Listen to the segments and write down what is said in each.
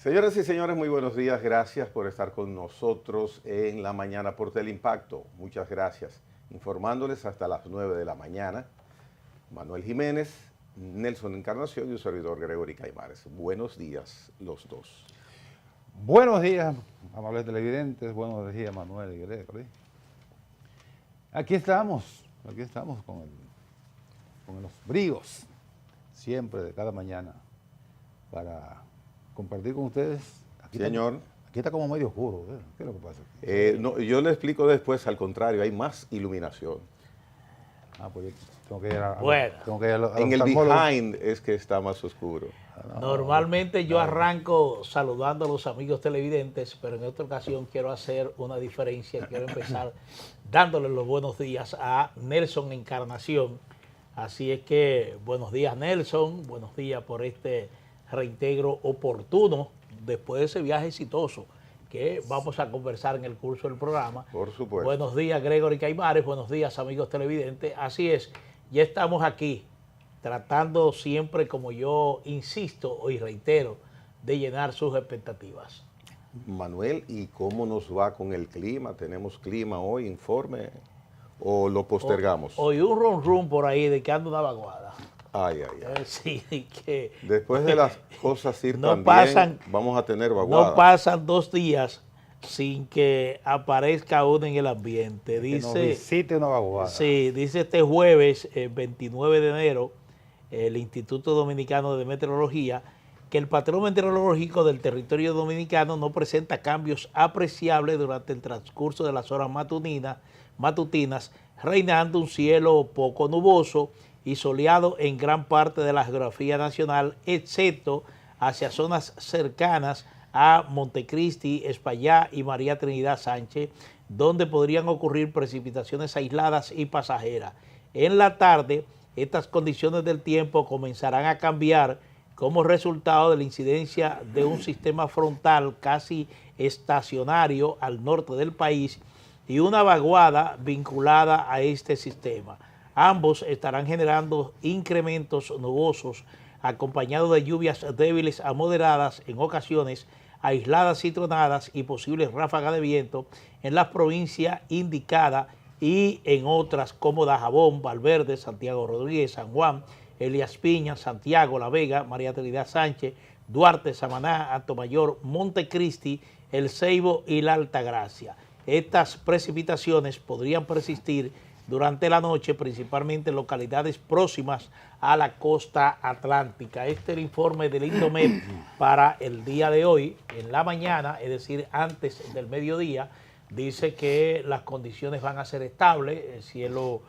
Señoras y señores, muy buenos días. Gracias por estar con nosotros en la mañana por Teleimpacto. Muchas gracias. Informándoles hasta las 9 de la mañana. Manuel Jiménez, Nelson Encarnación y un servidor Gregory Caimares. Buenos días los dos. Buenos días, amables televidentes. Buenos días, Manuel y Gregory. Aquí estamos con los bríos, siempre de cada mañana, para compartir con ustedes. Señor. Aquí está como medio oscuro, ¿eh? ¿Qué es lo que pasa aquí? No, yo le explico después, al contrario, hay más iluminación. Pues yo tengo que ir a, Bueno, tengo que ir a En el behind es que está más oscuro. normalmente yo arranco saludando a los amigos televidentes, pero en esta ocasión quiero hacer una diferencia. Quiero empezar dándole los buenos días a Nelson Encarnación. Así es que buenos días, Nelson. Buenos días por este reintegro oportuno después de ese viaje exitoso que vamos a conversar en el curso del programa. Por supuesto. Buenos días, Gregory Caimares. Buenos días, amigos televidentes. Así es, ya estamos aquí tratando siempre, como yo insisto y reitero, de llenar sus expectativas. Manuel, ¿y cómo nos va con el clima? ¿Tenemos clima hoy, informe? ¿O lo postergamos? Hoy un rum por ahí de que anda una vaguada. Ay, ay, ay. Sí, que Después de las cosas ir no tan pasan, bien, vamos a tener vaguada. no pasan 2 días sin que aparezca uno en el ambiente. Que nos Dice, visite una vaguada. sí, dice este jueves, 29 de enero, el Instituto Dominicano de Meteorología, que el patrón meteorológico del territorio dominicano no presenta cambios apreciables durante el transcurso de las horas matutinas, reinando un cielo poco nuboso y soleado en gran parte de la geografía nacional, excepto hacia zonas cercanas a Montecristi, Espaillá y María Trinidad Sánchez, donde podrían ocurrir precipitaciones aisladas y pasajeras. En la tarde, estas condiciones del tiempo comenzarán a cambiar como resultado de la incidencia de un sistema frontal casi estacionario al norte del país y una vaguada vinculada a este sistema. Ambos estarán generando incrementos nubosos acompañados de lluvias débiles a moderadas en ocasiones, aisladas y tronadas y posibles ráfagas de viento en las provincias indicadas y en otras como Dajabón, Valverde, Santiago Rodríguez, San Juan, Elías Piña, Santiago, La Vega, María Trinidad Sánchez, Duarte, Samaná, Atomayor, Montecristi, El Ceibo y La Altagracia. Estas precipitaciones podrían persistir durante la noche, principalmente en localidades próximas a la costa atlántica. Este es el informe del Indomet para el día de hoy, en la mañana, es decir, antes del mediodía. Dice que las condiciones van a ser estables, el cielo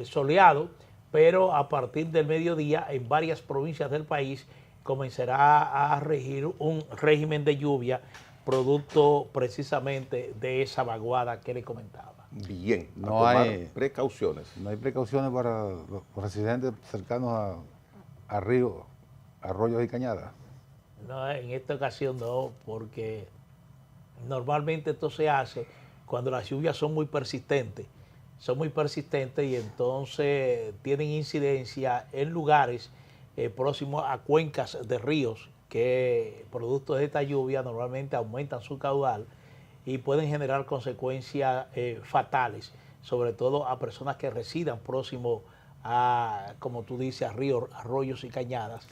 soleado, pero a partir del mediodía en varias provincias del país comenzará a regir un régimen de lluvia producto precisamente de esa vaguada que le comentaba. Bien, No tomar hay precauciones. No hay precauciones para los residentes cercanos a ríos, arroyos y cañadas. No, en esta ocasión no, porque normalmente esto se hace cuando las lluvias son muy persistentes y entonces tienen incidencia en lugares próximos a cuencas de ríos que producto de esta lluvia normalmente aumentan su caudal y pueden generar consecuencias fatales, sobre todo a personas que residan próximo a, como tú dices, a ríos, arroyos y cañadas,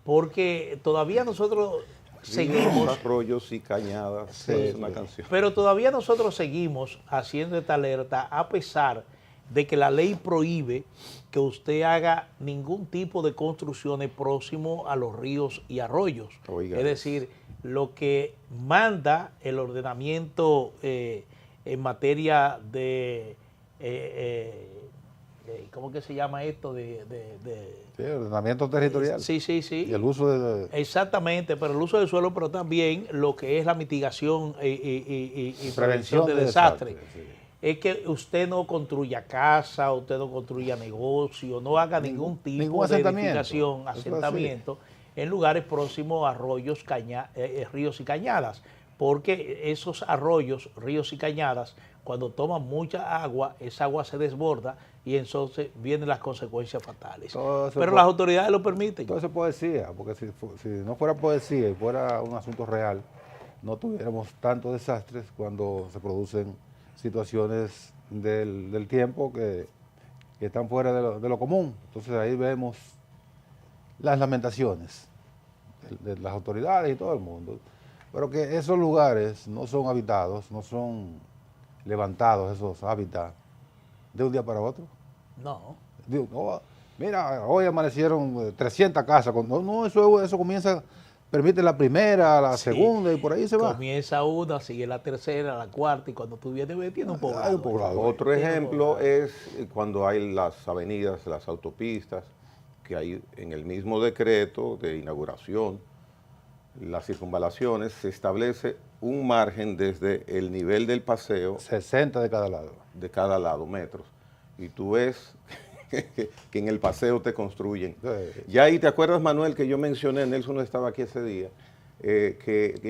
porque todavía nosotros seguimos... Arroyos y cañadas, Sí, es una canción. pero todavía nosotros seguimos haciendo esta alerta a pesar de que la ley prohíbe que usted haga ningún tipo de construcciones próximo a los ríos y arroyos. Oiga. Es decir, lo que manda el ordenamiento en materia de, ¿cómo que se llama esto? Sí, ordenamiento territorial. Sí. Y el uso de... Exactamente, pero el uso del suelo, pero también lo que es la mitigación y prevención de desastres. Sí. Es que usted no construya casa, usted no construya negocio, no haga ningún tipo de edificación, asentamiento en lugares próximos a arroyos, ríos y cañadas, porque esos arroyos, ríos y cañadas, cuando toman mucha agua, esa agua se desborda y entonces vienen las consecuencias fatales. Todo eso Pero por- las autoridades lo permiten. Todo eso es poesía, porque si no fuera poesía y fuera un asunto real, no tuviéramos tantos desastres cuando se producen situaciones del tiempo que están fuera de lo común. Entonces ahí vemos las lamentaciones de las autoridades y todo el mundo. Pero que esos lugares no son habitados, no son levantados esos hábitats de un día para otro. No. Digo, no, mira, hoy amanecieron 300 casas. No, eso comienza, permite la primera, la Sí. segunda y por ahí se va. Comienza una, sigue la tercera, la cuarta, y cuando tú vienes, ves, tiene un poblado. Hay un poblado. Otro Tiene un ejemplo poblado. es cuando hay las avenidas, las autopistas, que hay en el mismo decreto de inauguración, las circunvalaciones, se establece un margen desde el nivel del paseo 60 de cada lado. de cada lado, metros. Y tú ves que en el paseo te construyen. Sí. Ya ahí, ¿te acuerdas, Manuel, que yo mencioné, Nelson no estaba aquí ese día, que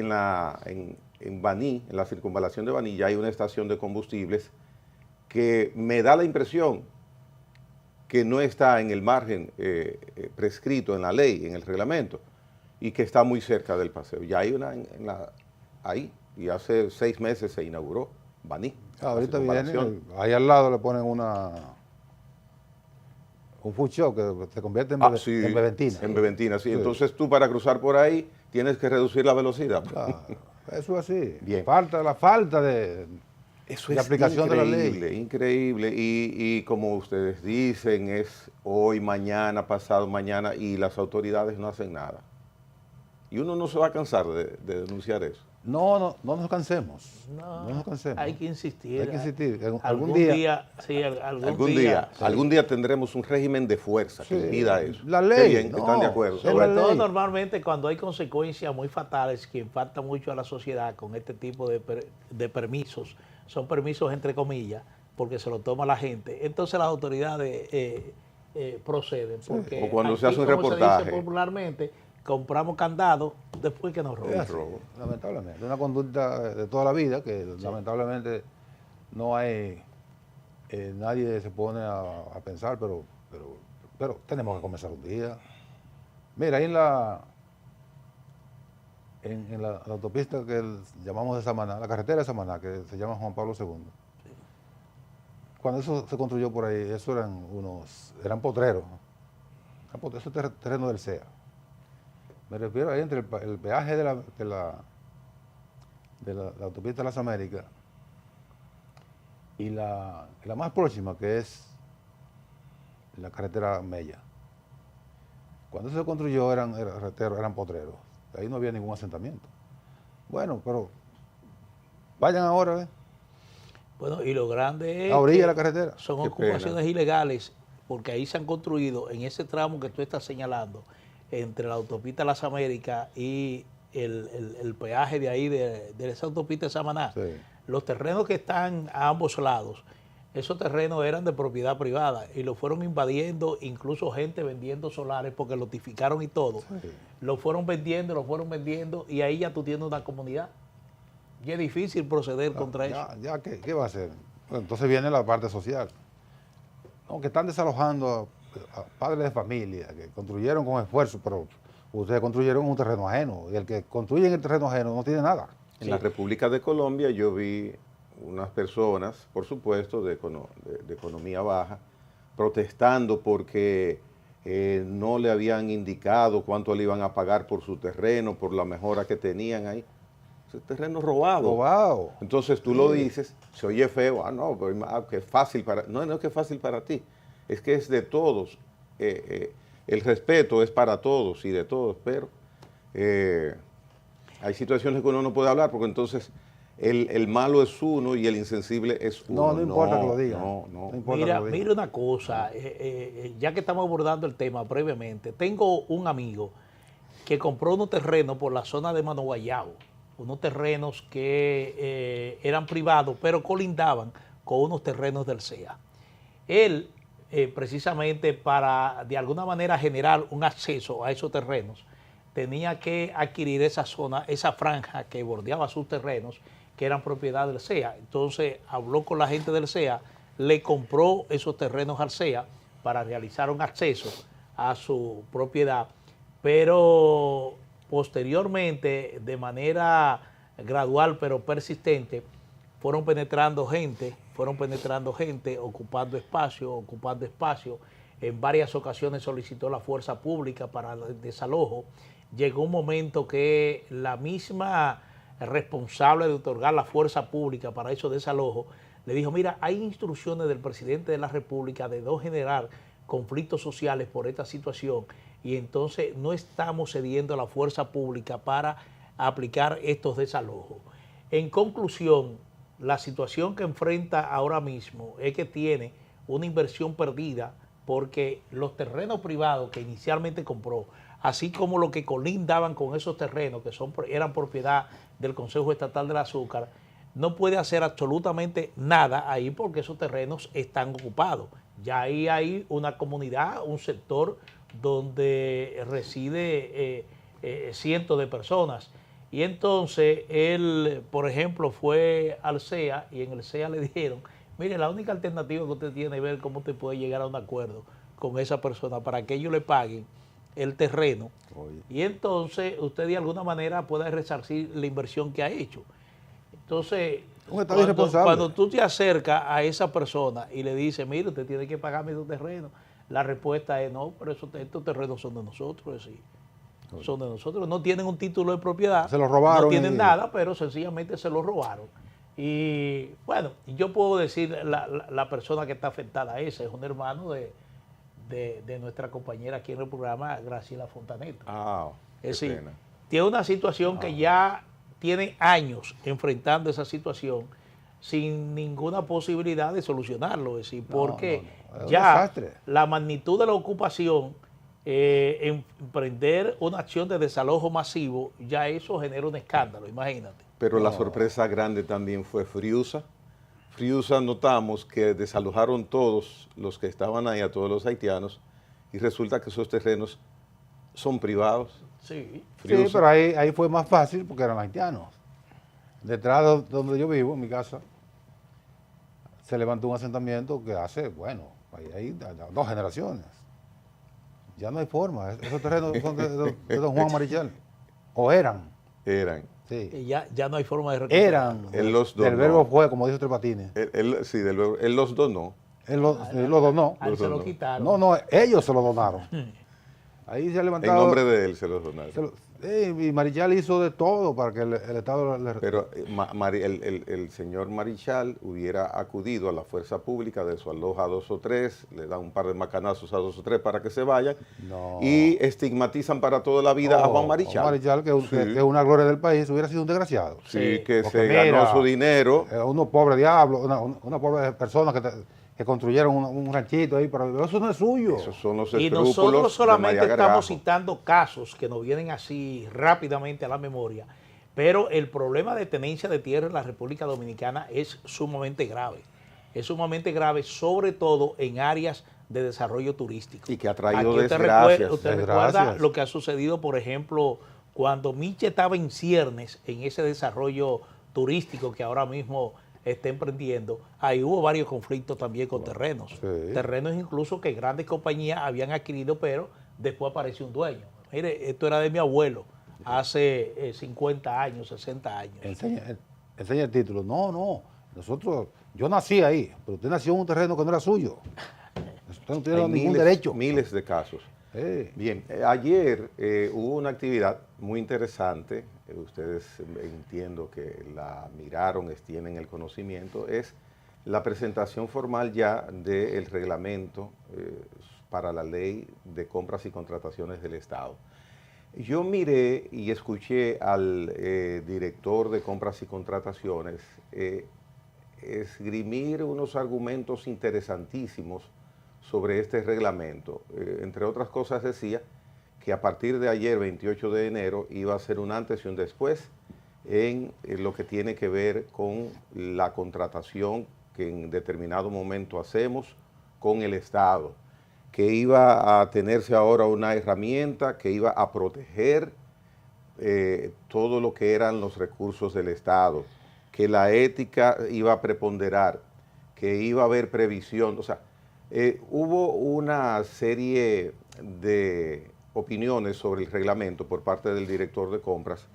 en Baní, en la circunvalación de Baní, ya hay una estación de combustibles que me da la impresión que no está en el margen prescrito en la ley, en el reglamento, y que está muy cerca del paseo. Ya hay una ahí, y hace 6 meses se inauguró Baní. Ahorita la viene, circunvalación. ahí al lado le ponen un food truck que se convierte en, Sí, en beventina. En beventina, sí. Sí. Entonces tú para cruzar por ahí tienes que reducir la velocidad. Claro, eso es así. Bien. La falta de Eso de es aplicación de la ley. increíble, increíble. Y como ustedes dicen, es hoy, mañana, pasado mañana, y las autoridades no hacen nada. Y uno no se va a cansar de denunciar eso. No nos cansemos. No nos cansemos. Hay que insistir. Hay que insistir. Algún día, sí, Algún día tendremos un régimen de fuerza que Sí. impida eso. La Qué ley, bien, no. están de acuerdo. Es Sobre la todo ley. normalmente cuando hay consecuencias muy fatales que impactan mucho a la sociedad con este tipo de permisos, son permisos entre comillas, porque se lo toma la gente, entonces las autoridades proceden. Porque O cuando se aquí, hace un como reportaje. se dice popularmente, compramos candados después que nos Es roban. así, lamentablemente. Una conducta de toda la vida que lamentablemente no hay, nadie se pone a pensar, pero tenemos que comenzar un día. Mira, ahí en la autopista que llamamos de Samaná, la carretera de Samaná, que se llama Juan Pablo II, cuando eso se construyó por ahí, eso eran potreros. Eso es terreno del CEA. Me refiero ahí entre el peaje de la autopista de las Américas y la más próxima, que es la carretera Mella. Cuando eso se construyó eran potreros. Ahí no había ningún asentamiento. Bueno, pero vayan ahora, ¿ves? Bueno, y lo grande es A orilla que de la carretera. son Qué ocupaciones pena. ilegales, porque ahí se han construido en ese tramo que tú estás señalando, entre la autopista Las Américas y el peaje de ahí, de esa autopista de Samaná. Sí. Los terrenos que están a ambos lados, esos terrenos eran de propiedad privada y lo fueron invadiendo, incluso gente vendiendo solares porque lo tipificaron y todo. Sí. Lo fueron vendiendo y ahí ya tú tienes una comunidad. Y es difícil proceder contra eso. ¿Qué va a hacer? Bueno, entonces viene la parte social. No, que están desalojando a padres de familia, que construyeron con esfuerzo, pero ustedes construyeron en un terreno ajeno, y el que construye en el terreno ajeno no tiene nada. En la República de Colombia yo vi unas personas, por supuesto, de economía baja, protestando porque no le habían indicado cuánto le iban a pagar por su terreno, por la mejora que tenían ahí. Ese terreno robado. Robado. Entonces tú lo dices, se oye feo, no, pero que es fácil para... No es que es fácil para ti, es que es de todos. El respeto es para todos y de todos, pero hay situaciones que uno no puede hablar porque entonces el malo es uno y el insensible es uno. No importa que lo digan. No. No importa que lo digan. Mira una cosa, ya que estamos abordando el tema brevemente, tengo un amigo que compró unos terrenos por la zona de Mano Guayabo, unos terrenos que eran privados, pero colindaban con unos terrenos del CEA. Él, precisamente para de alguna manera generar un acceso a esos terrenos, tenía que adquirir esa zona, esa franja que bordeaba sus terrenos, que eran propiedad del CEA. Entonces habló con la gente del CEA, le compró esos terrenos al CEA para realizar un acceso a su propiedad, pero posteriormente, de manera gradual pero persistente, fueron penetrando gente, ocupando espacio. En varias ocasiones solicitó la fuerza pública para el desalojo. Llegó un momento que la misma responsable de otorgar la fuerza pública para esos desalojos le dijo, mira, hay instrucciones del presidente de la República de no generar conflictos sociales por esta situación y entonces no estamos cediendo a la fuerza pública para aplicar estos desalojos. En conclusión, la situación que enfrenta ahora mismo es que tiene una inversión perdida porque los terrenos privados que inicialmente compró, así como los que colindaban con esos terrenos que eran propiedad del Consejo Estatal del Azúcar, no puede hacer absolutamente nada ahí porque esos terrenos están ocupados. Ya ahí hay una comunidad, un sector donde reside cientos de personas. Y entonces él, por ejemplo, fue al CEA y en el CEA le dijeron, mire, la única alternativa que usted tiene es ver cómo usted puede llegar a un acuerdo con esa persona para que ellos le paguen el terreno. Oye. Y entonces usted de alguna manera pueda resarcir la inversión que ha hecho. Entonces, cuando tú te acercas a esa persona y le dices, mire, usted tiene que pagarme esos terrenos, la respuesta es no, pero estos terrenos son de nosotros, sí. Son de nosotros, no tienen un título de propiedad, se los robaron, no tienen nada, pero sencillamente se los robaron. Y bueno, yo puedo decir, la persona que está afectada esa es un hermano de nuestra compañera aquí en el programa, Graciela Fontaneta. Es decir, tiene una situación que ya tiene años enfrentando esa situación sin ninguna posibilidad de solucionarlo, es decir, porque ya la magnitud de la ocupación, emprender una acción de desalojo masivo, ya eso genera un escándalo, imagínate. Pero la sorpresa grande también fue Friusa. Friusa notamos que desalojaron todos los que estaban ahí, a todos los haitianos, y resulta que esos terrenos son privados. Sí, sí, pero ahí fue más fácil porque eran haitianos. Detrás de donde yo vivo, en mi casa, se levantó un asentamiento que hace, bueno, hay 2 generaciones. Ya no hay forma. Esos terrenos son de don Juan Marichal. O eran. Eran. Sí. Ya no hay forma de recuperar. Eran. Él los donó. El verbo fue, como dice Tres Patines. Sí, él los donó. Él los donó. A él se lo quitaron. No, ellos se lo donaron. Ahí se ha levantado. En nombre de él se los donaron. Y Marichal hizo de todo para que el Estado le... Pero el señor Marichal hubiera acudido a la fuerza pública, desaloja a 2 o 3, le da un par de macanazos a 2 o 3 para que se vayan, y estigmatizan para toda la vida a Juan Marichal. Juan Marichal, que es una gloria del país, hubiera sido un desgraciado. Sí, que se ganó su dinero. Unos pobres diablos, una pobre persona que construyeron un ranchito ahí, pero eso no es suyo. Esos son los y nosotros solamente estamos citando casos que nos vienen así rápidamente a la memoria, pero el problema de tenencia de tierra en la República Dominicana es sumamente grave. Es sumamente grave, sobre todo en áreas de desarrollo turístico. Y que ha traído desgracias. Usted recuerda lo que ha sucedido, por ejemplo, cuando Miche estaba en ciernes en ese desarrollo turístico que ahora mismo está emprendiendo, ahí hubo varios conflictos también con terrenos. Sí. Terrenos incluso que grandes compañías habían adquirido, pero después apareció un dueño. Mire, esto era de mi abuelo hace 50 años, 60 años. Enseña el título. No, yo nací ahí, pero usted nació en un terreno que no era suyo. Usted no tiene ningún derecho. Miles de casos. Bien, ayer hubo una actividad muy interesante, ustedes entiendo que la miraron, tienen el conocimiento, es la presentación formal ya del reglamento para la ley de compras y contrataciones del Estado. Yo miré y escuché al director de compras y contrataciones esgrimir unos argumentos interesantísimos sobre este reglamento. Entre otras cosas decía que a partir de ayer, 28 de enero, iba a ser un antes y un después en lo que tiene que ver con la contratación que en determinado momento hacemos con el Estado, que iba a tenerse ahora una herramienta que iba a proteger todo lo que eran los recursos del Estado, que la ética iba a preponderar, que iba a haber previsión, o sea, hubo una serie de opiniones sobre el reglamento por parte del director de compras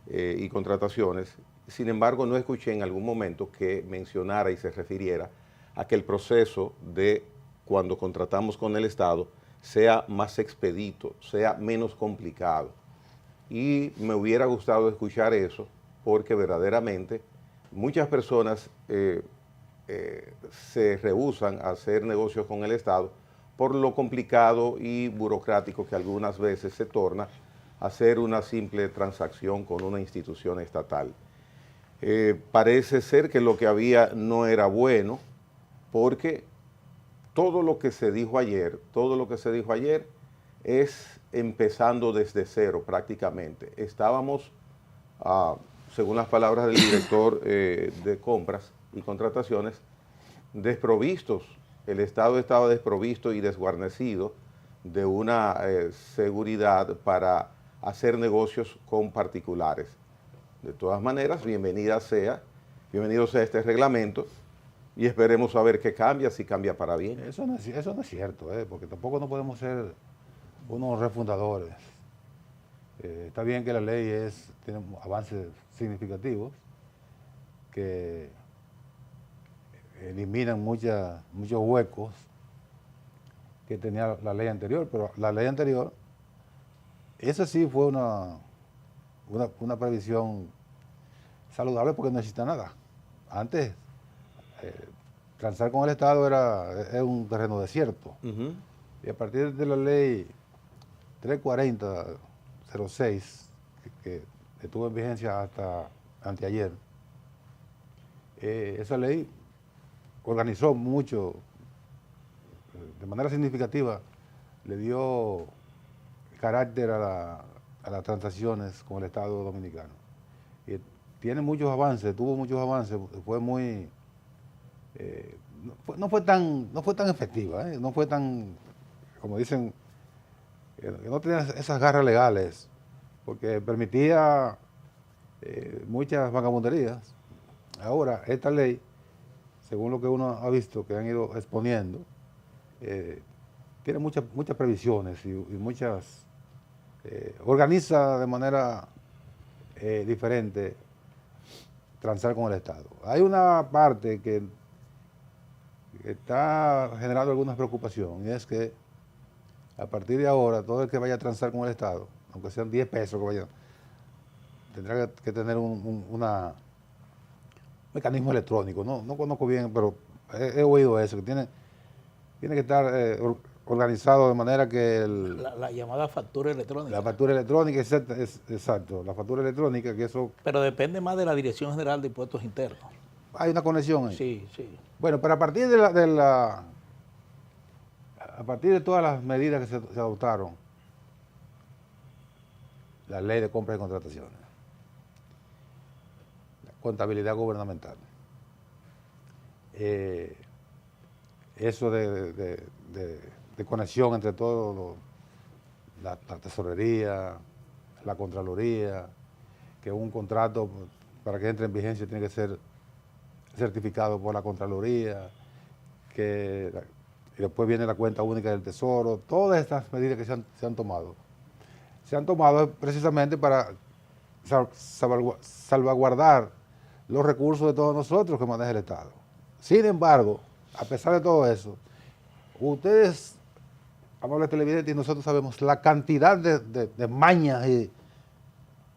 y contrataciones. Sin embargo, no escuché en algún momento que mencionara y se refiriera a que el proceso de cuando contratamos con el Estado sea más expedito, sea menos complicado. Y me hubiera gustado escuchar eso porque verdaderamente muchas personas se rehúsan a hacer negocios con el Estado por lo complicado y burocrático que algunas veces se torna hacer una simple transacción con una institución estatal. Parece ser que lo que había no era bueno porque todo lo que se dijo ayer es empezando desde cero prácticamente. Estábamos, según las palabras del director de compras y contrataciones, desprovistos. El Estado estaba desprovisto y desguarnecido de una seguridad para hacer negocios con particulares. De todas maneras, bienvenido sea este reglamento y esperemos a ver qué cambia, si cambia para bien. Eso no es cierto, porque tampoco no podemos ser unos refundadores. Está bien que la ley tiene avances significativos que eliminan muchos huecos que tenía la ley anterior, pero la ley anterior, esa sí fue una previsión saludable porque no existe nada. Antes, transar con el Estado era un terreno desierto. Y a partir de la ley 340-06, que estuvo en vigencia hasta anteayer, esa ley organizó mucho, de manera significativa, le dio carácter a las transacciones con el Estado Dominicano. Y tiene muchos avances, tuvo muchos avances, fue muy... no fue tan efectiva, no fue tan, como dicen, que no tenía esas garras legales, porque permitía muchas vagabunderías. Ahora, esta ley, según lo que uno ha visto, que han ido exponiendo, tiene muchas previsiones y muchas... organiza de manera diferente transar con el Estado. Hay una parte que está generando alguna preocupación y es que a partir de ahora todo el que vaya a transar con el Estado, aunque sean 10 pesos que vaya, tendrá que tener un mecanismo electrónico. No conozco bien, pero he oído eso, que tiene que estar organizado de manera que la llamada factura electrónica. La factura electrónica, exacto, la factura electrónica, que eso... Pero depende más de la Dirección General de Impuestos Internos. Hay una conexión ahí. Sí, sí. Bueno, pero a partir a partir de todas las medidas que se adoptaron, la ley de compras y contrataciones, la contabilidad gubernamental, eso de conexión entre todos la tesorería, la contraloría, que un contrato para que entre en vigencia tiene que ser certificado por la Contraloría, y después viene la cuenta única del Tesoro. Todas estas medidas que se han tomado precisamente para salvaguardar los recursos de todos nosotros que maneja el Estado. Sin embargo, a pesar de todo eso, ustedes, amables televidentes, y nosotros sabemos la cantidad de mañas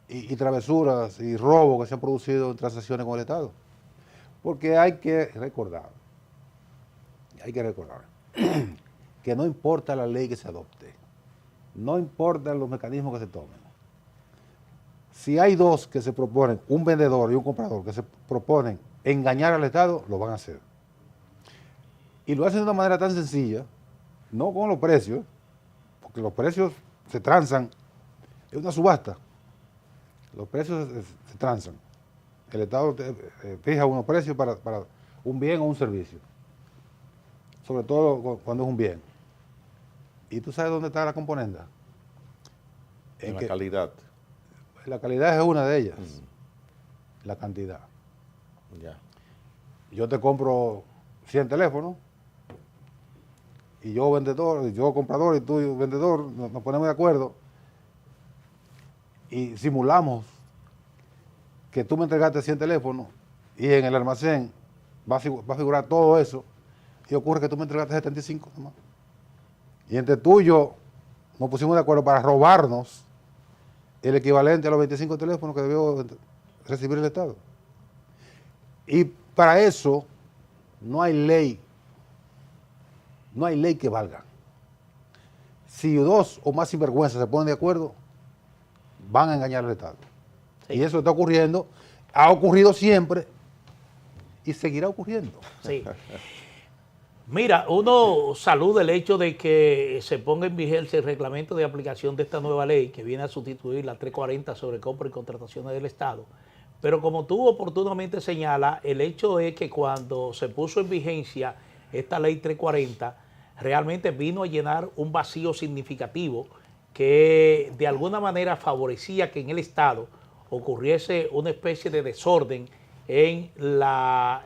y travesuras y robos que se han producido en transacciones con el Estado. Porque hay que recordar que no importa la ley que se adopte, no importan los mecanismos que se tomen. Si hay dos que se proponen, un vendedor y un comprador, que se proponen engañar al Estado, lo van a hacer. Y lo hacen de una manera tan sencilla, no con los precios, porque los precios se transan, es una subasta, los precios se transan. El Estado fija unos precios para un bien o un servicio, sobre todo cuando es un bien. ¿Y tú sabes dónde está la componenda? En la calidad. La calidad es una de ellas, la cantidad. Ya. Yo te compro 100 teléfonos, y yo vendedor, y yo comprador, y tú vendedor, nos ponemos de acuerdo, y simulamos que tú me entregaste 100 teléfonos, y en el almacén va a figurar todo eso, y ocurre que tú me entregaste 75 nomás. Y entre tú y yo nos pusimos de acuerdo para robarnos el equivalente a los 25 teléfonos que debió recibir el Estado. Y para eso no hay ley que valga. Si dos o más sinvergüenzas se ponen de acuerdo, van a engañar al Estado. Sí. Y eso está ocurriendo, ha ocurrido siempre y seguirá ocurriendo. Sí. Mira, uno saluda el hecho de que se ponga en vigencia el reglamento de aplicación de esta nueva ley que viene a sustituir la 340 sobre compra y contrataciones del Estado. Pero como tú oportunamente señalas, el hecho es que cuando se puso en vigencia esta ley 340, realmente vino a llenar un vacío significativo que de alguna manera favorecía que en el Estado ocurriese una especie de desorden en la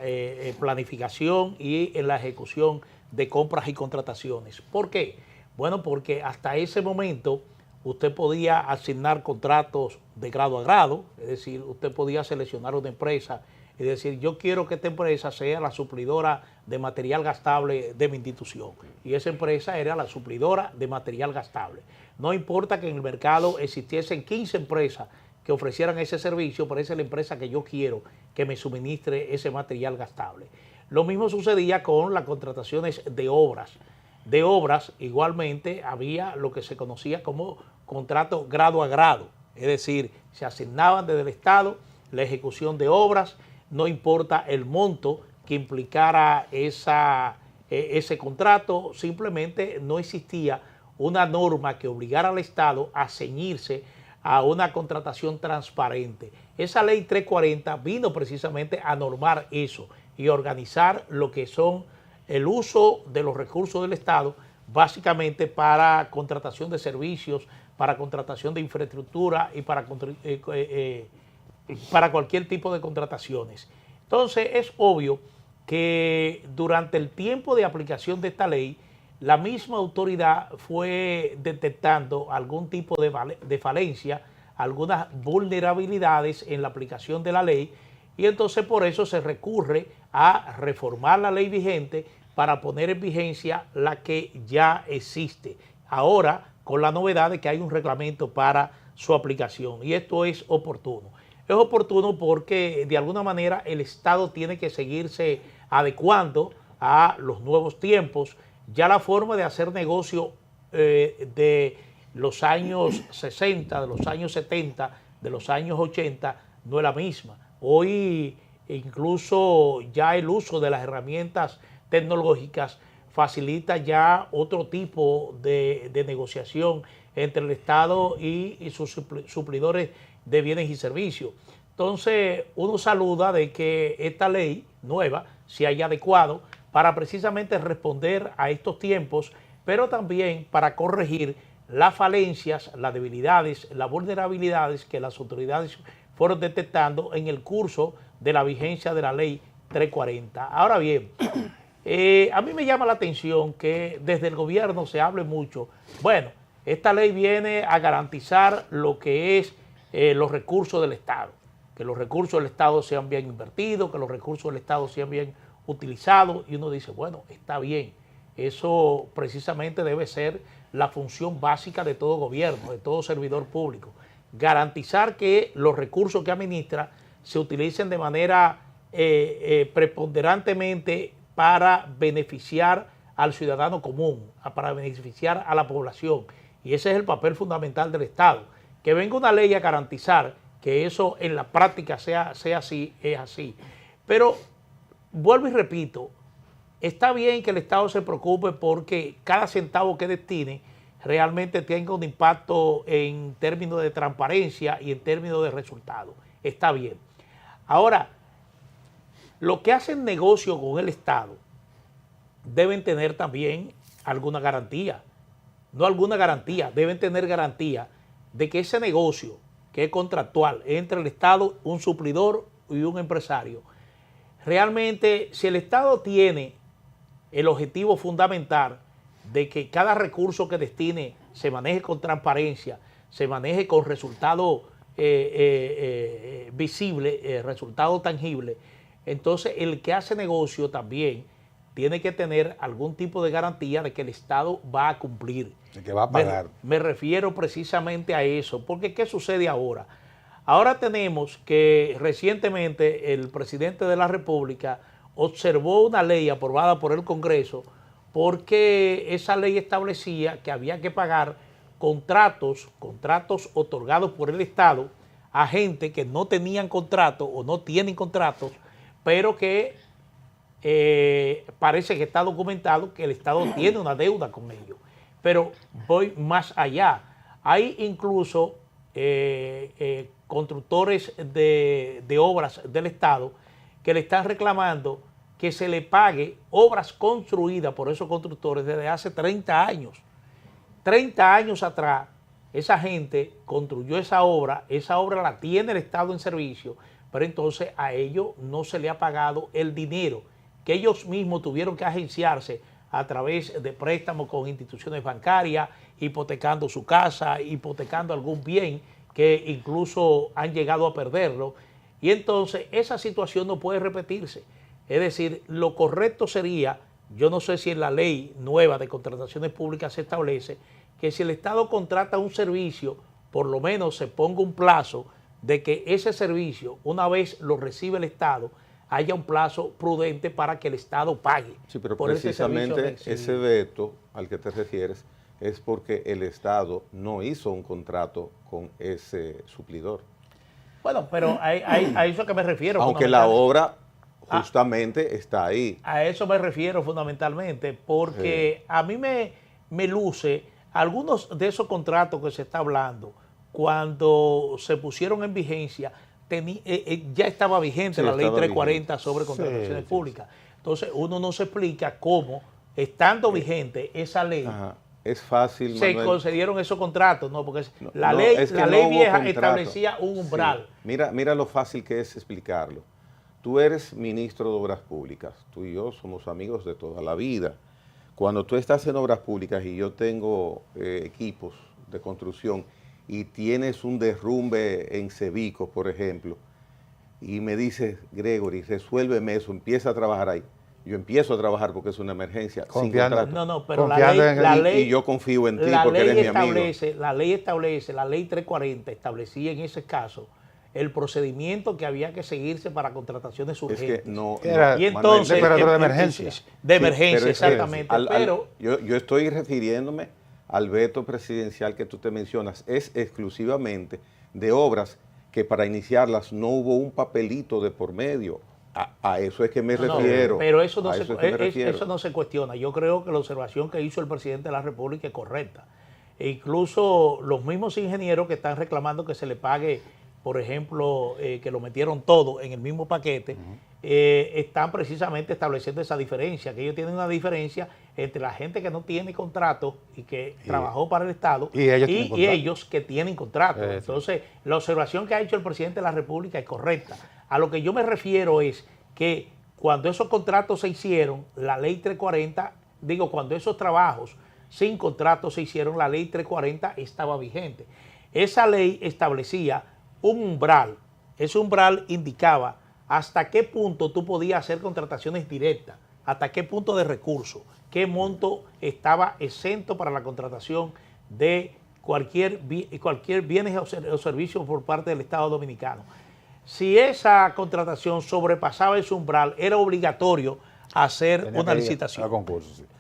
planificación y en la ejecución de compras y contrataciones. ¿Por qué? Bueno, porque hasta ese momento usted podía asignar contratos de grado a grado, es decir, usted podía seleccionar una empresa y decir, yo quiero que esta empresa sea la suplidora de material gastable de mi institución. Y esa empresa era la suplidora de material gastable. No importa que en el mercado existiesen 15 empresas que ofrecieran ese servicio, pero esa es la empresa que yo quiero que me suministre ese material gastable. Lo mismo sucedía con las contrataciones de obras. De obras, igualmente, había lo que se conocía como contrato grado a grado. Es decir, se asignaban desde el Estado la ejecución de obras, no importa el monto que implicara ese contrato, simplemente no existía una norma que obligara al Estado a ceñirse a una contratación transparente. Esa ley 340 vino precisamente a normar eso y organizar lo que son el uso de los recursos del Estado, básicamente para contratación de servicios, para contratación de infraestructura y para cualquier tipo de contrataciones. Entonces es obvio que durante el tiempo de aplicación de esta ley, la misma autoridad fue detectando algún tipo de falencia, algunas vulnerabilidades en la aplicación de la ley, y entonces por eso se recurre a reformar la ley vigente para poner en vigencia la que ya existe. Ahora, con la novedad de que hay un reglamento para su aplicación, y esto es oportuno. Es oportuno porque de alguna manera el Estado tiene que seguirse adecuando a los nuevos tiempos. Ya la forma de hacer negocio de los años 60, de los años 70, de los años 80, no es la misma. Hoy incluso ya el uso de las herramientas tecnológicas facilita ya otro tipo de negociación entre el Estado y sus suplidores de bienes y servicios. Entonces, uno saluda de que esta ley nueva se haya adecuado para precisamente responder a estos tiempos, pero también para corregir las falencias, las debilidades, las vulnerabilidades que las autoridades fueron detectando en el curso de la vigencia de la ley 340. Ahora bien, a mí me llama la atención que desde el gobierno se hable mucho. Bueno, esta ley viene a garantizar lo que es los recursos del Estado, que los recursos del Estado sean bien invertidos, que los recursos del Estado sean bien utilizados, y uno dice, bueno, está bien, eso precisamente debe ser la función básica de todo gobierno, de todo servidor público, garantizar que los recursos que administra se utilicen de manera preponderantemente para beneficiar al ciudadano común, para beneficiar a la población, y ese es el papel fundamental del Estado. Que venga una ley a garantizar que eso en la práctica sea así, es así. Pero vuelvo y repito, está bien que el Estado se preocupe porque cada centavo que destine realmente tenga un impacto en términos de transparencia y en términos de resultados. Está bien. Ahora, los que hacen negocio con el Estado deben tener también alguna garantía. No alguna garantía, deben tener garantía de que ese negocio que es contractual entre el Estado, un suplidor y un empresario, realmente si el Estado tiene el objetivo fundamental de que cada recurso que destine se maneje con transparencia, se maneje con resultado visible, resultado tangible. Entonces, el que hace negocio también tiene que tener algún tipo de garantía de que el Estado va a cumplir. El que va a pagar. Me refiero precisamente a eso, porque ¿qué sucede ahora? Ahora tenemos que recientemente el presidente de la República observó una ley aprobada por el Congreso porque esa ley establecía que había que pagar contratos otorgados por el Estado a gente que no tenían contrato o no tienen contratos, pero que parece que está documentado que el Estado tiene una deuda con ellos. Pero voy más allá. Hay incluso constructores de obras del Estado que le están reclamando que se le pague obras construidas por esos constructores desde hace 30 años. 30 años atrás, esa gente construyó esa obra la tiene el Estado en servicio, pero entonces a ellos no se le ha pagado el dinero que ellos mismos tuvieron que agenciarse a través de préstamos con instituciones bancarias, hipotecando su casa, hipotecando algún bien que incluso han llegado a perderlo. Y entonces esa situación no puede repetirse. Es decir, lo correcto sería, yo no sé si en la ley nueva de contrataciones públicas se establece, que si el Estado contrata un servicio, por lo menos se ponga un plazo de que ese servicio, una vez lo recibe el Estado, haya un plazo prudente para que el Estado pague. Sí, pero por precisamente ese veto al que te refieres es porque el Estado no hizo un contrato con ese suplidor. Bueno, pero a eso que me refiero. Aunque la obra justamente está ahí. A eso me refiero fundamentalmente, porque a mí me luce algunos de esos contratos que se está hablando, cuando se pusieron en vigencia, ya estaba vigente la ley 340 sobre contrataciones públicas. Entonces uno no se explica cómo, estando vigente esa ley, es fácil, se Manuel, concedieron esos contratos, ¿no? Porque la ley vieja establecía un umbral. Sí. Mira lo fácil que es explicarlo. Tú eres ministro de Obras Públicas, tú y yo somos amigos de toda la vida. Cuando tú estás en Obras Públicas y yo tengo equipos de construcción y tienes un derrumbe en Cevico, por ejemplo, y me dices, Gregory, resuélveme eso, empieza a trabajar ahí. Yo empiezo a trabajar porque es una emergencia. Confiando. Sin contrato. No, pero la ley, y yo confío en ti porque eres mi amigo. La ley 340 establecía en ese caso el procedimiento que había que seguirse para contrataciones urgentes. Es que no, era, y entonces, de emergencia. De emergencia, pero exactamente. Yo estoy refiriéndome al veto presidencial que tú te mencionas. Es exclusivamente de obras que para iniciarlas no hubo un papelito de por medio. A eso es que me refiero. Pero eso no se cuestiona. Yo creo que la observación que hizo el presidente de la República es correcta. E incluso los mismos ingenieros que están reclamando que se le pague, por ejemplo, que lo metieron todo en el mismo paquete, están precisamente estableciendo esa diferencia, que ellos tienen una diferencia entre la gente que no tiene contrato y que trabajó para el Estado y ellos que tienen contrato. Entonces, la observación que ha hecho el presidente de la República es correcta. A lo que yo me refiero es que cuando esos contratos se hicieron, la ley 340, cuando esos trabajos sin contrato se hicieron, la ley 340 estaba vigente. Esa ley establecía un umbral. Ese umbral indicaba hasta qué punto tú podías hacer contrataciones directas, hasta qué punto de recursos, qué monto estaba exento para la contratación de cualquier bienes o servicios por parte del Estado Dominicano. Si esa contratación sobrepasaba ese umbral, era obligatorio hacer una licitación.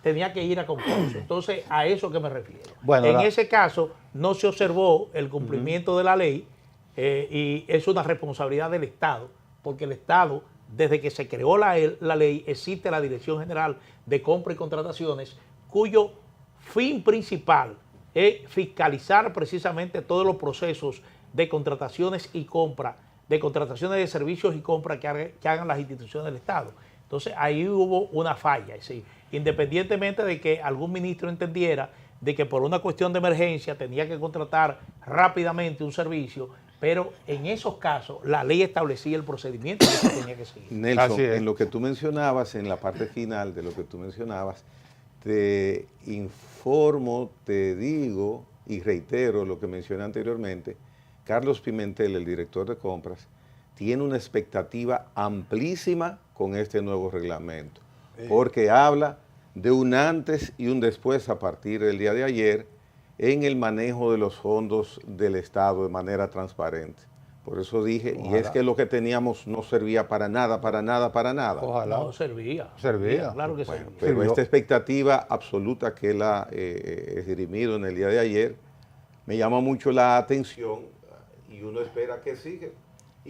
Tenía que ir a concurso. Entonces, a eso que me refiero. Bueno, en ese caso, no se observó el cumplimiento de la ley y es una responsabilidad del Estado, porque el Estado, desde que se creó la ley, existe la Dirección General de Compra y Contrataciones, cuyo fin principal es fiscalizar precisamente todos los procesos de contrataciones y compra, de contrataciones de servicios y compra que hagan las instituciones del Estado. Entonces ahí hubo una falla, ¿sí? Independientemente de que algún ministro entendiera de que por una cuestión de emergencia tenía que contratar rápidamente un servicio, pero en esos casos la ley establecía el procedimiento que se tenía que seguir. Nelson, en lo que tú mencionabas, en la parte final de lo que tú mencionabas, te informo, te digo y reitero lo que mencioné anteriormente. Carlos Pimentel, el director de compras, tiene una expectativa amplísima con este nuevo reglamento, porque habla de un antes y un después a partir del día de ayer en el manejo de los fondos del Estado de manera transparente. Por eso dije, Ojalá. y es que lo que teníamos no servía para nada, para nada, para nada. Ojalá. No, servía. Servía. Claro que Bueno, servía. pero Sirvió. esta expectativa absoluta que él ha esgrimido en el día de ayer me llama mucho la atención y uno espera que siga,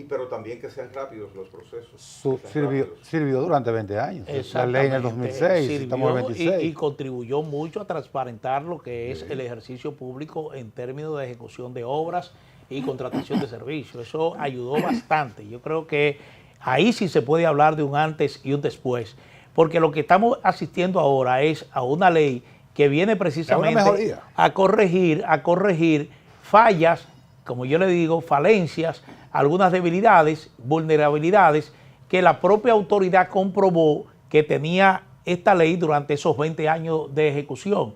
pero también que sean rápidos los procesos. que sean rápidos. Sirvió durante 20 años. La ley en el 2006, Sirvió estamos en el 26. y contribuyó mucho a transparentar lo que es el ejercicio público en términos de ejecución de obras y contratación de servicios. Eso ayudó bastante. Yo creo que ahí sí se puede hablar de un antes y un después, porque lo que estamos asistiendo ahora es a una ley que viene precisamente mejoría. a corregir fallas, como yo le digo, falencias, algunas debilidades, vulnerabilidades que la propia autoridad comprobó que tenía esta ley durante esos 20 años de ejecución.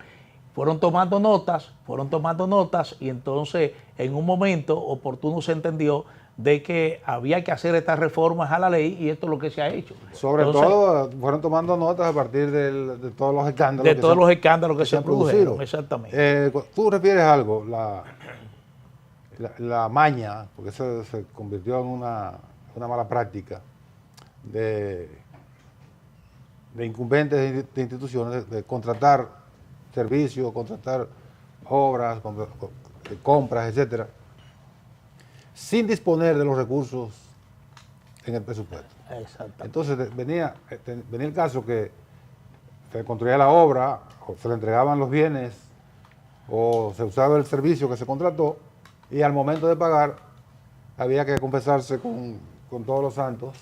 Fueron tomando notas y entonces en un momento oportuno se entendió de que había que hacer estas reformas a la ley y esto es lo que se ha hecho. Sobre Entonces, todo, fueron tomando notas a partir de todos los escándalos. de todos los escándalos que se han produjeron. producido. Exactamente. Tú refieres algo, la maña, porque eso se convirtió en una mala práctica de incumbentes de instituciones de contratar servicios, contratar obras, compras, etcétera, sin disponer de los recursos en el presupuesto. Exactamente. Entonces venía el caso que se construía la obra, o se le entregaban los bienes, o se usaba el servicio que se contrató, y al momento de pagar había que compensarse con todos los santos,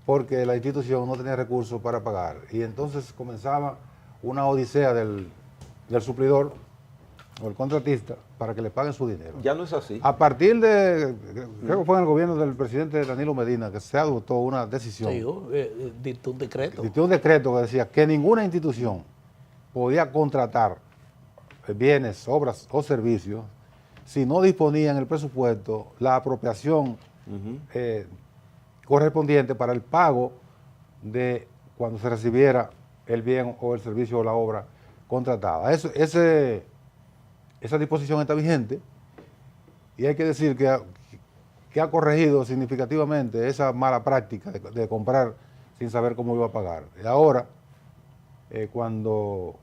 porque la institución no tenía recursos para pagar. Y entonces comenzaba una odisea del suplidor o el contratista para que le paguen su dinero. Ya no es así. A partir de, creo que fue en el gobierno del presidente Danilo Medina, que se adoptó una decisión, Dictó un decreto. dictó un decreto que decía que ninguna institución podía contratar bienes, obras o servicios si no disponía en el presupuesto la apropiación correspondiente para el pago de cuando se recibiera el bien o el servicio o la obra contratada. Esa disposición está vigente y hay que decir que ha corregido significativamente esa mala práctica de comprar sin saber cómo iba a pagar. Y ahora, cuando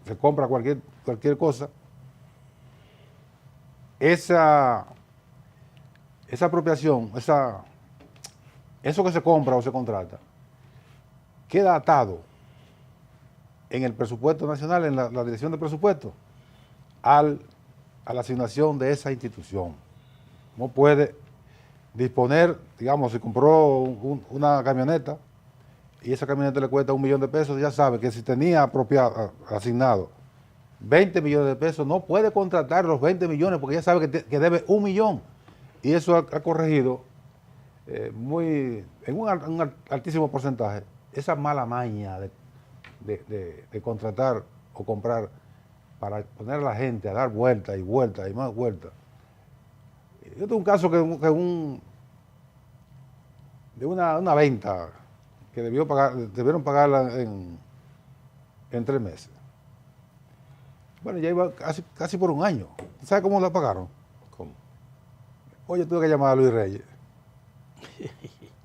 se compra cualquier cosa, esa apropiación, eso que se compra o se contrata, queda atado en el presupuesto nacional, en la dirección de presupuesto, a la asignación de esa institución. No puede disponer, digamos, si compró una camioneta y esa camioneta le cuesta $1 millón, ya sabe que si tenía asignado 20 millones de pesos, no puede contratar los 20 millones porque ya sabe que debe $1 millón. Y eso ha corregido en un altísimo porcentaje esa mala maña de contratar o comprar para poner a la gente a dar vueltas y vueltas y más vueltas. Yo tengo un caso de una venta que debieron pagarla en 3 meses. Bueno, ya iba casi por un año. ¿Sabe cómo la pagaron? ¿Cómo? Oye, tuve que llamar a Luis Reyes.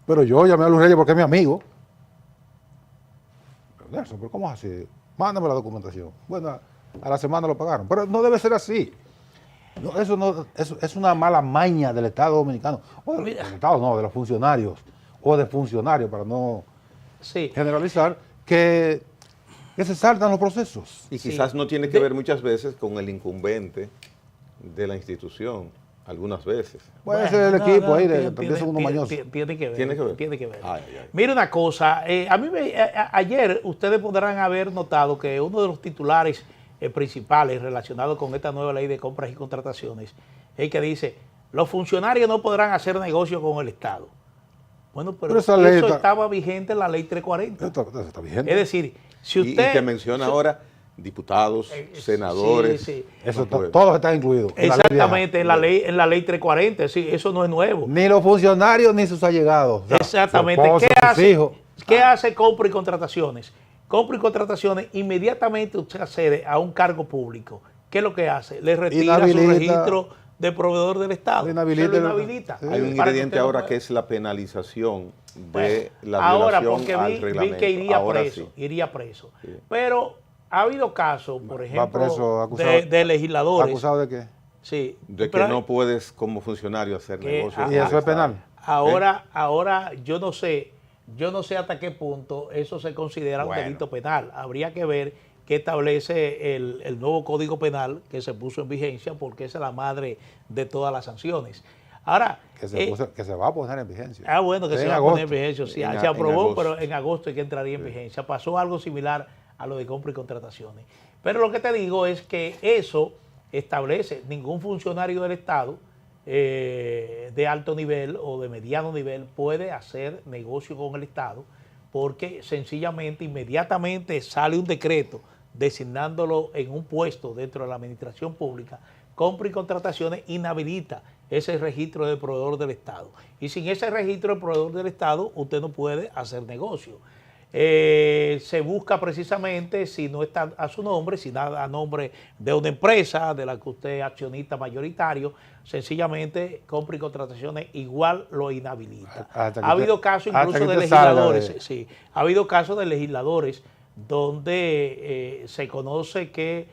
Pero yo llamé a Luis Reyes porque es mi amigo. Nelson, ¿pero cómo es así? Mándame la documentación. Bueno, a la semana lo pagaron. Pero no debe ser así. No, eso es una mala maña del Estado Dominicano. O del Estado no, de los funcionarios. O de funcionarios, para no generalizar, que se saltan los procesos. Y quizás no tiene que ver muchas veces con el incumbente de la institución, algunas veces. Puede ser el equipo ahí, también son unos mañosos. Tiene que ver. ¿Tiene que ver? Ay. Mira una cosa, ayer ustedes podrán haber notado que uno de los titulares principales relacionados con esta nueva ley de compras y contrataciones es que dice, los funcionarios no podrán hacer negocio con el Estado. Bueno, pero esa ley eso está- estaba vigente en la ley 340. Esto está vigente. Es decir, si Y usted... que menciona ahora diputados, senadores. sí. Eso no puede. todos están incluidos. en la ley Exactamente, vieja. en la ley 340, sí, eso no es nuevo. Ni los funcionarios ni sus allegados. O sea, Exactamente. su esposo, ¿Qué sus hace? hijos. ¿Qué hace compra y contrataciones? Compra y contrataciones, inmediatamente usted accede a un cargo público. ¿Qué es lo que hace? Le retira su Inhabilita. registro de proveedor del Estado. Lo inhabilita. Se lo inhabilita. Sí. Hay un Para ingrediente usted no ahora pueda. que es la penalización de Bueno, la ahora, violación porque al vi reglamento. que iría Ahora preso, sí. iría preso. Sí. Pero ha habido casos, por ejemplo, preso acusado- de legisladores. ¿Acusado de qué? Sí, De que pero no puedes como funcionario hacer que- negocios. ¿Y con eso el es penal? Estado. ahora yo no sé hasta qué punto eso se considera Bueno. un delito penal. Habría que ver qué establece el nuevo Código Penal que se puso en vigencia, porque esa es la madre de todas las sanciones. Ahora, Que se va a poner en vigencia. bueno, que En se va a poner en agosto. vigencia. Sí, En se a- aprobó, en pero agosto. en agosto es que entraría en vigencia. Pasó algo similar a lo de compra y contrataciones. Pero lo que te digo es que eso establece ningún funcionario del Estado de alto nivel o de mediano nivel puede hacer negocio con el Estado, porque sencillamente, inmediatamente sale un decreto designándolo en un puesto dentro de la administración pública, compra y contrataciones inhabilita ese registro de proveedor del Estado. Y sin ese registro de proveedor del Estado, usted no puede hacer negocio. Se busca precisamente, si no está a su nombre, si nada a nombre de una empresa de la que usted es accionista mayoritario, sencillamente compra y contrataciones igual lo inhabilita. Hasta que Ha habido usted- casos hasta incluso que de usted salga legisladores, de- sí, ha habido casos de legisladores donde se conoce que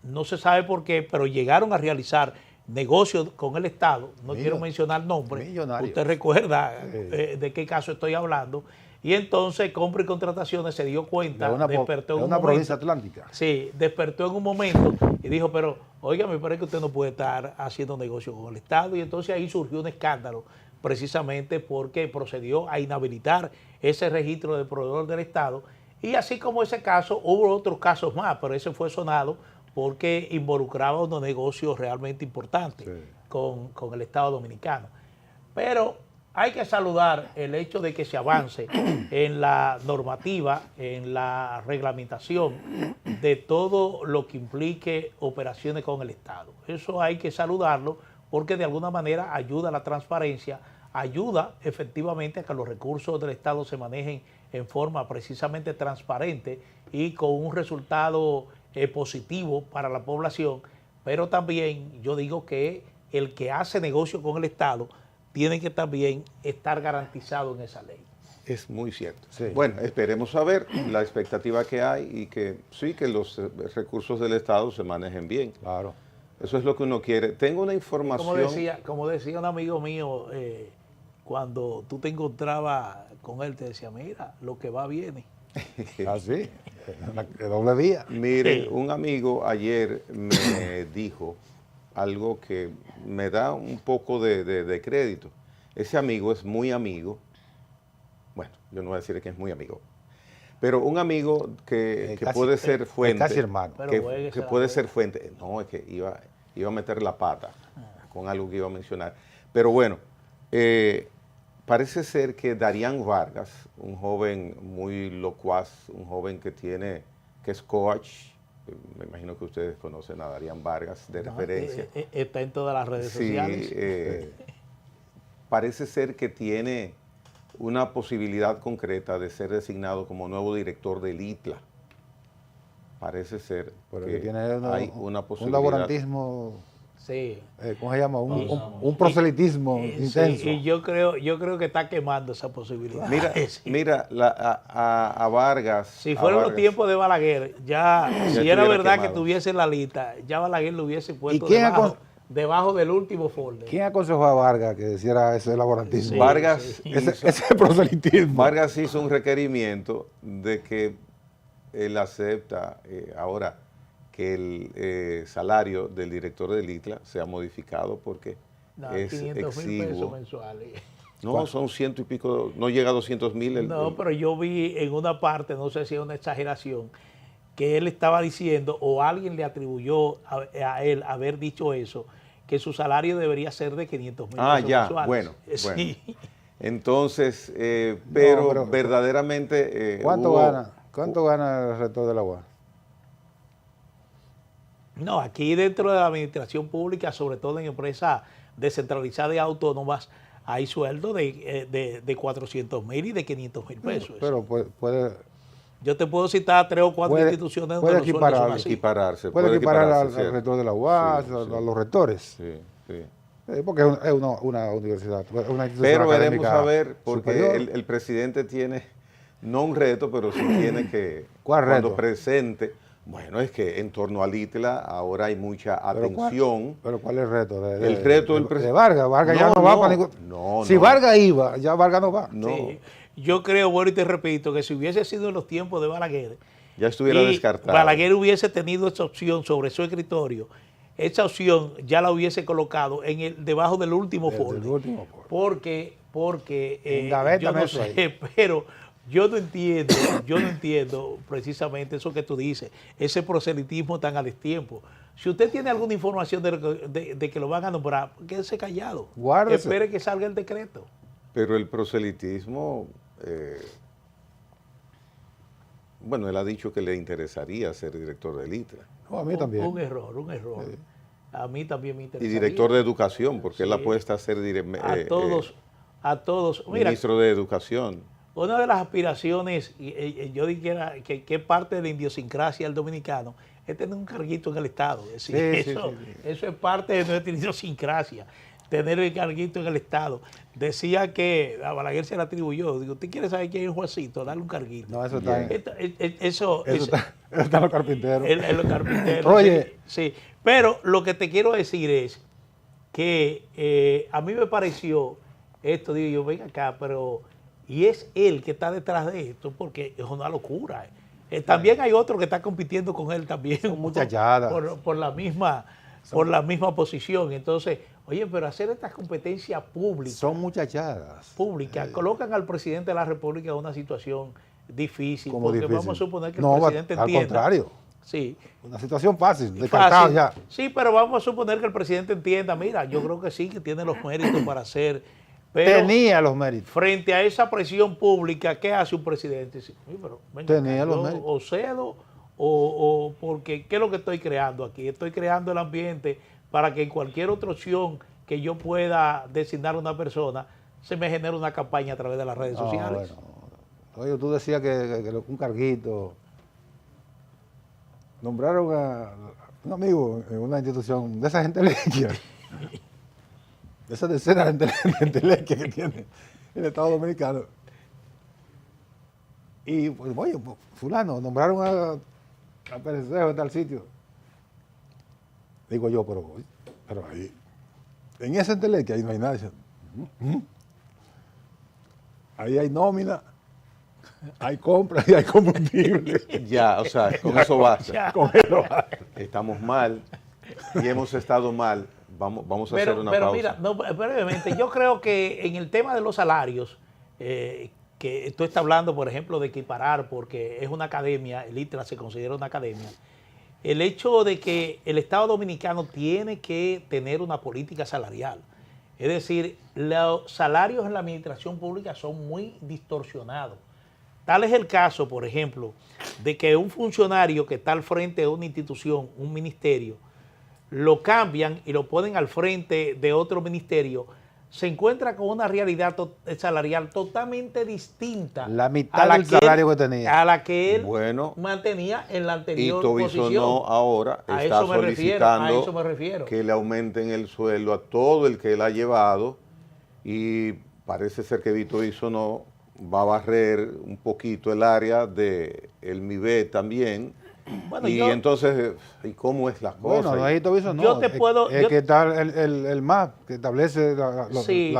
no se sabe por qué, pero llegaron a realizar negocios con el Estado, no quiero mencionar nombres, millonarios. usted recuerda Sí. de qué caso estoy hablando, y entonces compra y contrataciones se dio cuenta, despertó en un una provincia momento, atlántica. sí, despertó en un momento y dijo, pero oiga, me parece que usted no puede estar haciendo negocio con el Estado, y entonces ahí surgió un escándalo, precisamente porque procedió a inhabilitar ese registro de proveedor del Estado, y así como ese caso, hubo otros casos más, pero ese fue sonado porque involucraba unos negocios realmente importantes Sí. con el Estado Dominicano. Pero hay que saludar el hecho de que se avance en la normativa, en la reglamentación de todo lo que implique operaciones con el Estado. Eso hay que saludarlo porque de alguna manera ayuda a la transparencia, ayuda efectivamente a que los recursos del Estado se manejen en forma precisamente transparente y con un resultado positivo para la población, pero también yo digo que el que hace negocio con el Estado tiene que también estar garantizado en esa ley. Es muy cierto. Sí. Bueno, esperemos a ver la expectativa que hay y que sí, que los recursos del Estado se manejen bien. Claro. Eso es lo que uno quiere. Tengo una información. Como decía un amigo mío, cuando tú te encontrabas con él, te decía, mira, lo que va viene. Así. Doble vía. Mire, Sí. un amigo ayer me dijo algo que me da un poco de crédito. Ese amigo es muy amigo. Bueno, yo no voy a decir que es muy amigo. Pero un amigo que Casi- puede ser fuente. casi hermano. Pero que juéguese la puede juega. ser fuente. No, es que iba a meter la pata con algo que iba a mencionar. Pero bueno, parece ser que Darían Vargas, un joven muy locuaz, un joven que es coach, me imagino que ustedes conocen a Darían Vargas de referencia. Está en todas las redes Sí, sociales. parece ser que tiene una posibilidad concreta de ser designado como nuevo director del ITLA. Parece ser Pero que que tiene hay una un posibilidad. laborantismo, Sí. ¿cómo se llama? Un proselitismo Sí, intenso. y yo creo que está quemando esa posibilidad. Mira, Sí. mira a Vargas. Si a fueron los Vargas. tiempos de Balaguer, si era estuviera verdad quemado. que tuviese en la lista, ya Balaguer lo hubiese puesto quién debajo del último folder. ¿Quién aconsejó a Vargas que hiciera ese laborantismo? Sí. Vargas, Ese proselitismo. Vargas hizo un requerimiento de que él acepta ahora que el salario del director del ITLA sea modificado porque No, es 500,000 pesos exiguo. mensuales. No, son 100 y pico, no llega a 200,000. No, pero yo vi en una parte, no sé si es una exageración, que él estaba diciendo, o alguien le atribuyó a él haber dicho eso, que su salario debería ser de 500,000 Ah, pesos ya, mensuales. bueno. Sí. Entonces, pero, pero verdaderamente ¿Cuánto gana el rector de la UAS? No, aquí dentro de la administración pública, sobre todo en empresas descentralizadas y autónomas, hay sueldos de 400,000 y de 500,000 pesos. Pero puede Yo te puedo citar 3 o 4 instituciones donde puede los sueldos son así. equipararse. puede equiparar al ¿cierto? rector de la UAS, Sí, a sí. los rectores. Sí, sí. Porque es una universidad, una institución Pero veremos académica a ver, porque superior. el presidente tiene, no un reto, pero sí tiene que, ¿Cuál cuando reto? presente, bueno, es que en torno al ITLA ahora hay mucha Pero atención. Pero ¿cuál es el reto? El reto del de presidente. Vargas. Vargas ya no va para ningún... No, Si no. Vargas iba, ya Vargas no va. No, Sí. Yo creo, bueno, y te repito, que si hubiese sido en los tiempos de Balaguer, ya estuviera y descartado. Balaguer hubiese tenido esa opción sobre su escritorio, esa opción ya la hubiese colocado debajo del último Desde folder. el último folder. Porque Engaveta yo no eso ahí. sé, pero yo no entiendo precisamente eso que tú dices, ese proselitismo tan a destiempo. Si usted tiene alguna información de que lo van a nombrar, quédese callado. Guárdese. Espere que salga el decreto. Pero el proselitismo, bueno, él ha dicho que le interesaría ser director del ITLA. No, a mí también. Un error. Sí. A mí también me Y interesa. director de educación, porque él Sí. apuesta a ser A todos. Mira, ministro de educación. una de las aspiraciones, yo dijera que es parte de la idiosincrasia del dominicano, es tener un carguito en el Estado. Es decir, Sí, eso, sí. eso es parte de nuestra idiosincrasia, tener el carguito en el Estado. Decía que a Balaguer se le atribuyó, digo, ¿usted quiere saber quién es Juancito? Dale un carguito. No, eso está Bien. Eso eso está en los carpinteros. en los carpinteros. Oye. Sí, pero lo que te quiero decir es que a mí me pareció esto, digo yo, ven acá, pero y es él que está detrás de esto, porque es una locura. También hay otro que está compitiendo con él también. Son muchachadas. Por la misma posición. Entonces, oye, pero hacer estas competencias públicas, Son muchachadas. colocan al presidente de la República en una situación difícil, Como porque difícil. vamos a suponer que No, el presidente al entienda. contrario. Sí. Una situación fácil, descartado Fácil. ya. Sí, pero vamos a suponer que el presidente entienda, mira, yo creo que sí, que tiene los méritos para hacer, pero Tenía los méritos. frente a esa presión pública, ¿qué hace un presidente? Sí, pero venga Tenía acá, los yo méritos. o cedo o porque, ¿qué es lo que estoy creando aquí? Estoy creando el ambiente para que en cualquier otra opción que yo pueda designar a una persona, se me genere una campaña a través de las redes sociales. Bueno. Oye, tú decías que un carguito. Nombraron a un amigo en una institución de esa gente lequia. De esa tercera gente lequia que tiene el Estado Dominicano. Y, pues, oye, pues, fulano, nombraron a Perecejo en tal sitio. Digo yo, pero ahí, en esa entelequia ahí no hay nada. Dice, Ahí hay nómina, hay compra y hay combustible. Ya, o sea, con eso basta. Ya. Con eso basta. Estamos mal y hemos estado mal. Vamos a hacer una pero pausa. mira, no, brevemente, yo creo que en el tema de los salarios, que tú estás hablando, por ejemplo, de equiparar, porque es una academia, el ITLA se considera una academia, el hecho de que el Estado Dominicano tiene que tener una política salarial. Es decir, los salarios en la administración pública son muy distorsionados. Tal es el caso, por ejemplo, de que un funcionario que está al frente de una institución, un ministerio, lo cambian y lo ponen al frente de otro ministerio, se encuentra con una realidad salarial totalmente distinta La mitad del salario que tenía. a la que él Bueno, mantenía en la Y anterior Tobisono posición. ahora A está eso me refiero, a solicitando eso me refiero. que le aumenten el sueldo a todo el que él ha llevado y parece ser que Vito Bisono va a barrer un poquito el área de el MIBE también. Bueno, y entonces, ¿y cómo es la cosa? Bueno, no hay todo eso, no. Yo te puedo- Es yo- que está el MAP, que establece Sí.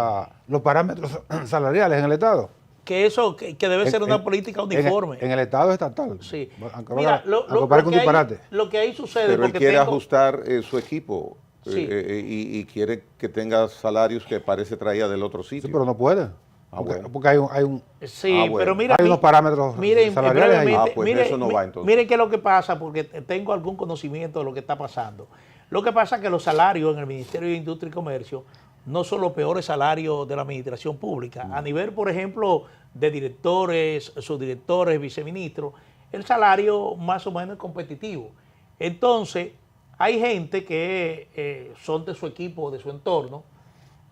los parámetros salariales en el Estado. Que eso que debe ser una política uniforme. En el Estado estatal. Sí. Aunque Mira, aunque parezca un disparate. lo que ahí sucede, Pero él porque quiere tengo- ajustar su equipo Sí. y quiere que tenga salarios que parece traía del otro sitio. Sí, pero no puede. Bueno. Porque hay un Sí, Ah, bueno. pero mira, Hay unos parámetros miren, salariales ahí. brevemente, Ah, pues miren, eso no va, entonces. Miren qué es lo que pasa, porque tengo algún conocimiento de lo que está pasando. Lo que pasa es que los salarios en el Ministerio de Industria y Comercio no son los peores salarios de la administración pública. A nivel, por ejemplo, de directores, subdirectores, viceministros, el salario más o menos es competitivo. Entonces, hay gente que son de su equipo, de su entorno,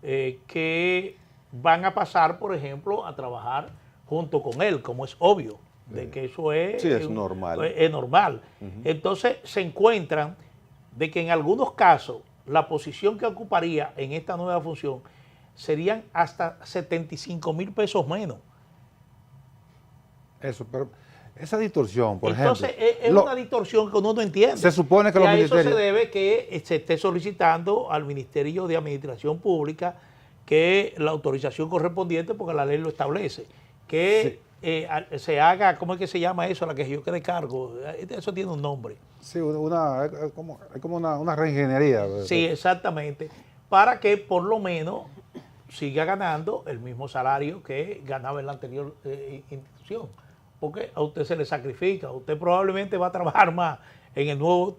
que van a pasar, por ejemplo, a trabajar junto con él, como es obvio, de que eso es, Sí, es normal. Es normal. Entonces, se encuentran de que en algunos casos la posición que ocuparía en esta nueva función serían hasta 75,000 pesos menos. Eso, pero esa distorsión, por Entonces, ejemplo. es una distorsión que uno no entiende. Se supone que y los a eso ministerios. se debe que se esté solicitando al Ministerio de Administración Pública que la autorización correspondiente, porque la ley lo establece, que se haga, ¿cómo es que se llama eso? A la que yo quede cargo. Eso tiene un nombre. Sí, es como una reingeniería. Sí, exactamente. Para que por lo menos siga ganando el mismo salario que ganaba en la anterior institución. Porque a usted se le sacrifica. Usted probablemente va a trabajar más en el nuevo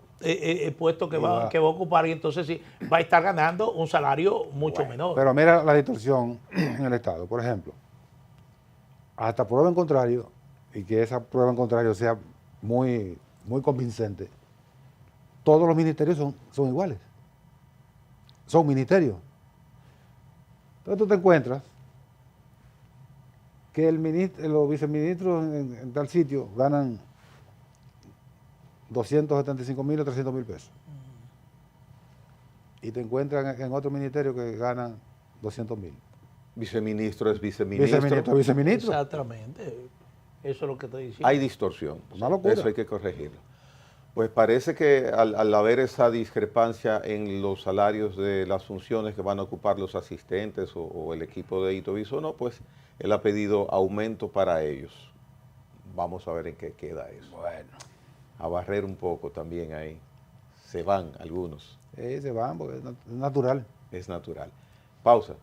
puesto que va a ocupar y entonces sí, va a estar ganando un salario mucho menor. Pero mira la distorsión en el Estado. Por ejemplo, hasta prueba en contrario, y que esa prueba en contrario sea muy, muy convincente, todos los ministerios son iguales. Son ministerios. Entonces tú te encuentras que los viceministros en tal sitio ganan 275,000 o 300,000 pesos. Y te encuentran en otro ministerio que ganan 200,000. Viceministro es viceministro. Viceministro es viceministro. Exactamente. Eso es lo que estoy diciendo. Hay distorsión. Una locura. Eso hay que corregirlo. Pues parece que al haber esa discrepancia en los salarios de las funciones que van a ocupar los asistentes o el equipo de Hito Bisonó, pues él ha pedido aumento para ellos. Vamos a ver en qué queda eso. Bueno. A barrer un poco también ahí. Se van algunos. Se van porque es natural. Es natural. Pausa.